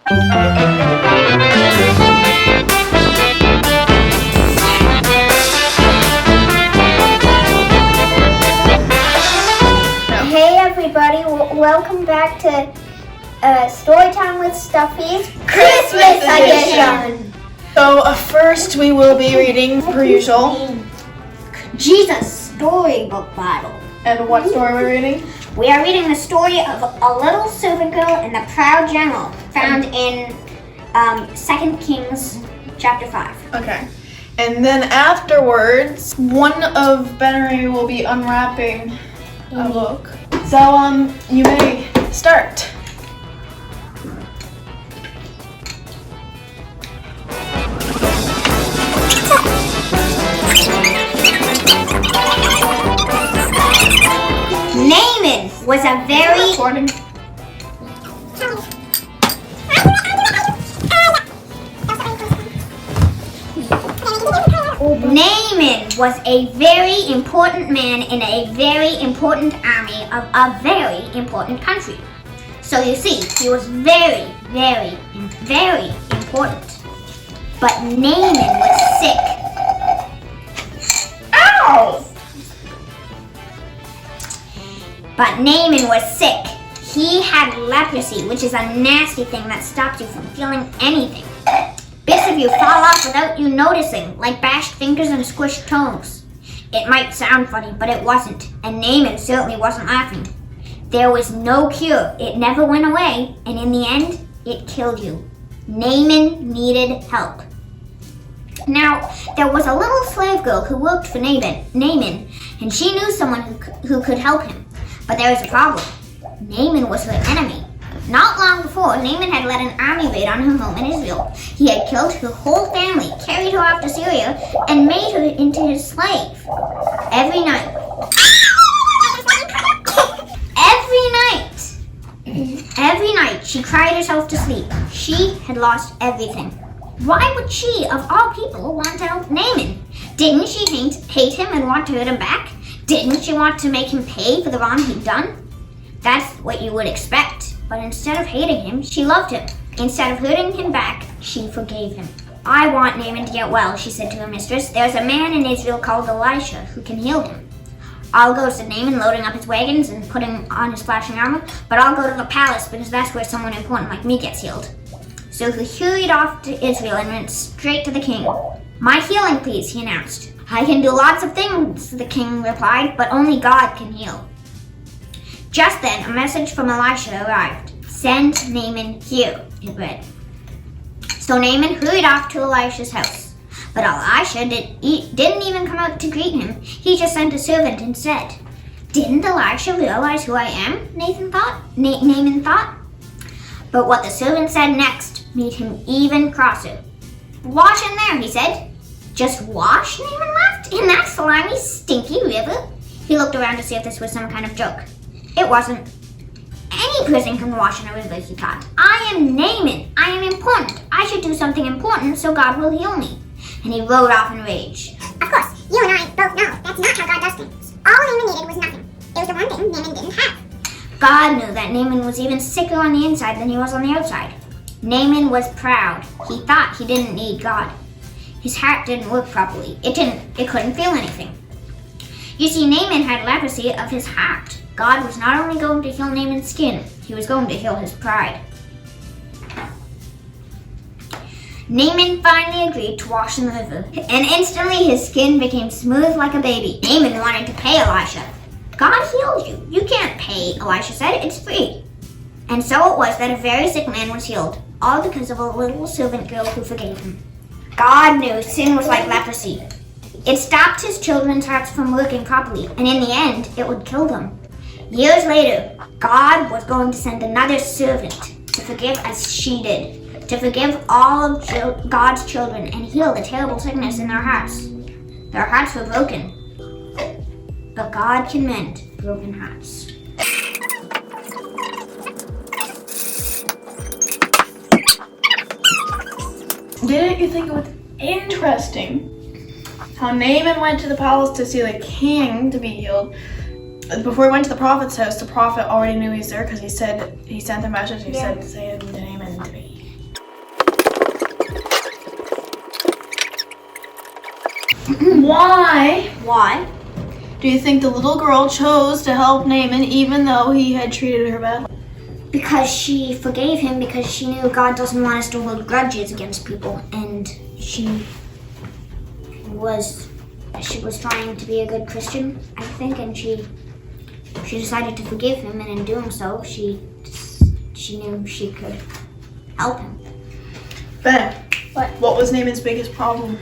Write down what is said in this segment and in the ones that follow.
Hey everybody, welcome back to Storytime with Stuffy's Christmas edition. So first we will be reading, per usual. Jesus Storybook Bible. And what story are we reading? We are reading the story of a little servant girl and the proud general, found in 2 Kings chapter 5. Okay. And then afterwards, one of Ben and Ray will be unwrapping a book. So you may start. Naaman was a very important man in a very important army of a very important country. So you see, he was very, very, very important. But Naaman was sick. Ow! But Naaman was sick. He had leprosy, which is a nasty thing that stops you from feeling anything. Bits of you fall off without you noticing, like bashed fingers and squished toes. It might sound funny, but it wasn't, and Naaman certainly wasn't laughing. There was no cure. It never went away, and in the end, it killed you. Naaman needed help. Now, there was a little slave girl who worked for Naaman, and she knew someone who could help him. But there was a problem. Naaman was her enemy. Not long before, Naaman had led an army raid on her home in Israel. He had killed her whole family, carried her off to Syria, and made her into his slave. Every night, she cried herself to sleep. She had lost everything. Why would she, of all people, want to help Naaman? Didn't she hate him and want to hurt him back? Didn't she want to make him pay for the wrong he'd done? That's what you would expect. But instead of hating him, she loved him. Instead of hurting him back, she forgave him. I want Naaman to get well, she said to her mistress. There's a man in Israel called Elisha who can heal him. I'll go, said Naaman, loading up his wagons and putting on his flashing armor. But I'll go to the palace because that's where someone important like me gets healed. So he hurried off to Israel and went straight to the king. My healing, please, he announced. I can do lots of things, the king replied, but only God can heal. Just then, a message from Elisha arrived. Send Naaman here, it read. So Naaman hurried off to Elisha's house. But Elisha didn't even come out to greet him. He just sent a servant instead. Didn't Elisha realize who I am? Naaman thought. But what the servant said next made him even crosser. Wash in there, he said. Just wash? Naaman laughed. In that slimy, stinky river? He looked around to see if this was some kind of joke. It wasn't. Any person can wash in a river, he thought. I am Naaman. I am important. I should do something important so God will heal me. And he rode off in rage. Of course, you and I both know that's not how God does things. All Naaman needed was nothing. It was the one thing Naaman didn't have. God knew that Naaman was even sicker on the inside than he was on the outside. Naaman was proud. He thought he didn't need God. His heart didn't work properly. It couldn't feel anything. You see, Naaman had leprosy of his heart. God was not only going to heal Naaman's skin, he was going to heal his pride. Naaman finally agreed to wash in the river, and instantly his skin became smooth like a baby. Naaman wanted to pay Elisha. God healed you. You can't pay, Elisha said. It's free. And so it was that a very sick man was healed, all because of a little servant girl who forgave him. God knew sin was like leprosy. It stopped his children's hearts from working properly, and in the end, it would kill them. Years later, God was going to send another servant to forgive as she did, to forgive all of God's children and heal the terrible sickness in their hearts. Their hearts were broken, but God can mend broken hearts. Didn't you think it was interesting how Naaman went to the palace to see the king to be healed? Before he went to the prophet's house, the prophet already knew he's there because he sent a message. He said, say to Naaman to be Why Why? do you think the little girl chose to help Naaman even though he had treated her badly? Because she forgave him because she knew God doesn't want us to hold grudges against people, and she was trying to be a good Christian, I think, and she decided to forgive him, and in doing so, she knew she could help him. Ben, What? what was Naaman's biggest problem?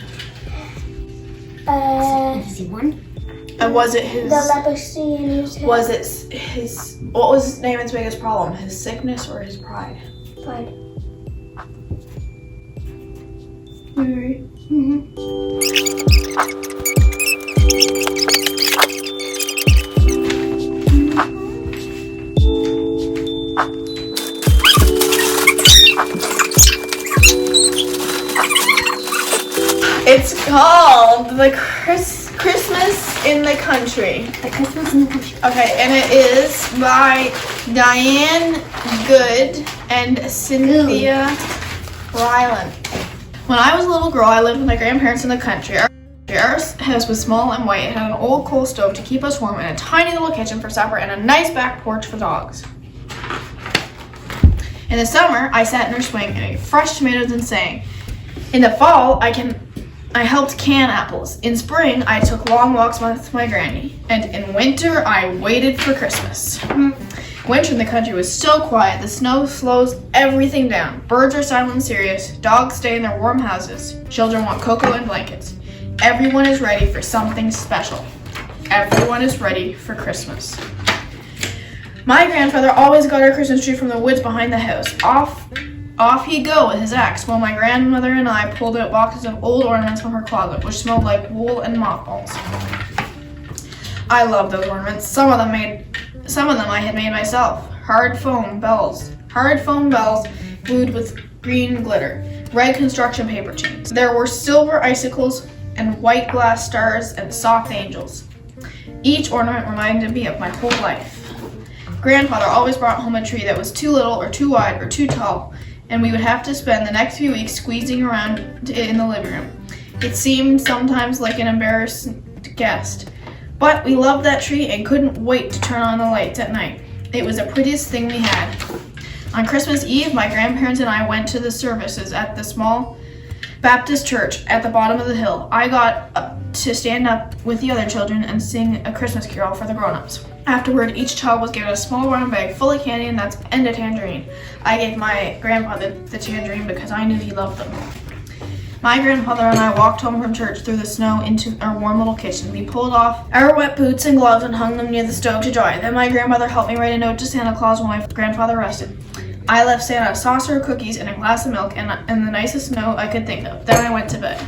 Easy one. And was it his? leprosy in his head. Was it his? What was Naaman's biggest problem? His sickness or his pride? Pride. You agree? It's called the Christmas in the Country. The Christmas in the Country. Okay, and it is by Diane Good and Cynthia Ryland. When I was a little girl, I lived with my grandparents in the country. Our house was small and white. It had an old coal stove to keep us warm and a tiny little kitchen for supper and a nice back porch for dogs. In the summer, I sat in her swing and ate fresh tomatoes and sang. In the fall, I helped can apples. In spring, I took long walks with my granny. And in winter, I waited for Christmas. Winter in the country was so quiet, the snow slows everything down. Birds are silent and serious. Dogs stay in their warm houses. Children want cocoa and blankets. Everyone is ready for something special. Everyone is ready for Christmas. My grandfather always got our Christmas tree from the woods behind the house. Off he'd go with his axe, while my grandmother and I pulled out boxes of old ornaments from her closet, which smelled like wool and mothballs. I love those ornaments. Some of them I had made myself. Hard foam bells glued with green glitter, red construction paper chains. There were silver icicles and white glass stars and soft angels. Each ornament reminded me of my whole life. Grandfather always brought home a tree that was too little or too wide or too tall, and we would have to spend the next few weeks squeezing around it in the living room. It seemed sometimes like an embarrassed guest, but we loved that tree and couldn't wait to turn on the lights at night. It was the prettiest thing we had. On Christmas Eve, my grandparents and I went to the services at the small Baptist church at the bottom of the hill. I got to stand up with the other children and sing a Christmas carol for the grown-ups. Afterward, each child was given a small brown bag full of candy and nuts and a tangerine. I gave my grandfather the tangerine because I knew he loved them. My grandfather and I walked home from church through the snow into our warm little kitchen. We pulled off our wet boots and gloves and hung them near the stove to dry. Then my grandmother helped me write a note to Santa Claus while my grandfather rested. I left Santa a saucer of cookies and a glass of milk and the nicest note I could think of. Then I went to bed.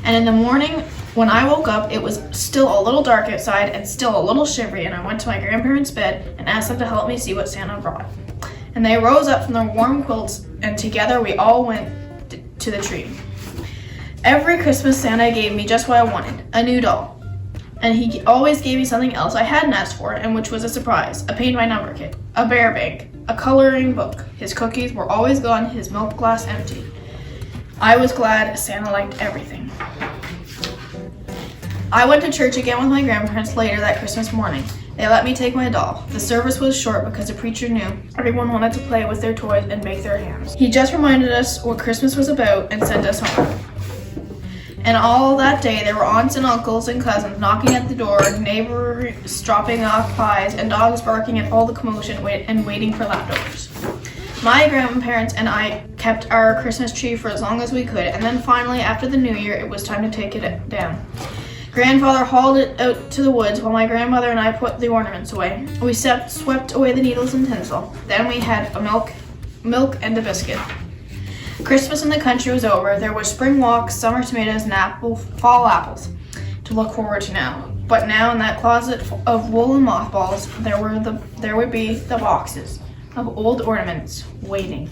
And in the morning, when I woke up, it was still a little dark outside and still a little shivery, and I went to my grandparents' bed and asked them to help me see what Santa brought. And they rose up from their warm quilts, and together we all went to the tree. Every Christmas, Santa gave me just what I wanted, a new doll. And he always gave me something else I hadn't asked for, and which was a surprise, a paint-by-number kit, a bear bank, a coloring book. His cookies were always gone, his milk glass empty. I was glad Santa liked everything. I went to church again with my grandparents later that Christmas morning. They let me take my doll. The service was short because the preacher knew everyone wanted to play with their toys and make their hands. He just reminded us what Christmas was about and sent us home. And all that day there were aunts and uncles and cousins knocking at the door, neighbors dropping off pies, and dogs barking at all the commotion and waiting for leftovers. My grandparents and I kept our Christmas tree for as long as we could, and then finally, after the New Year, it was time to take it down. Grandfather hauled it out to the woods while my grandmother and I put the ornaments away. We swept away the needles and tinsel. Then we had a milk and a biscuit. Christmas in the country was over. There were spring walks, summer tomatoes, and fall apples to look forward to now. But now in that closet of wool and mothballs, there would be the boxes of old ornaments waiting.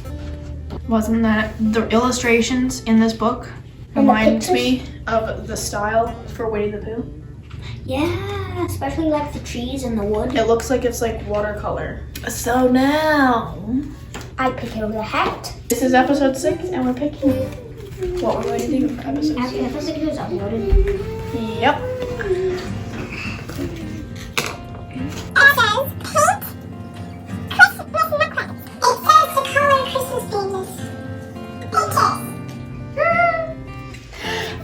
Wasn't that the illustrations in this book? Reminds me of the style for Winnie the Pooh. Yeah, especially like the trees and the wood. It looks like it's like watercolor. So now, I pick out the hat. this is episode 6 and we're picking what we're going to do for episode After 2. episode 2 is uploaded. Yep.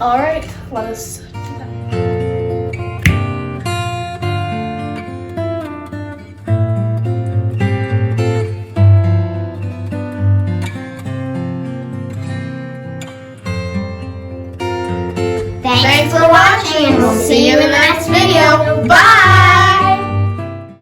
All right, let us do that. Thanks for watching, and we'll see you in the next video. Bye!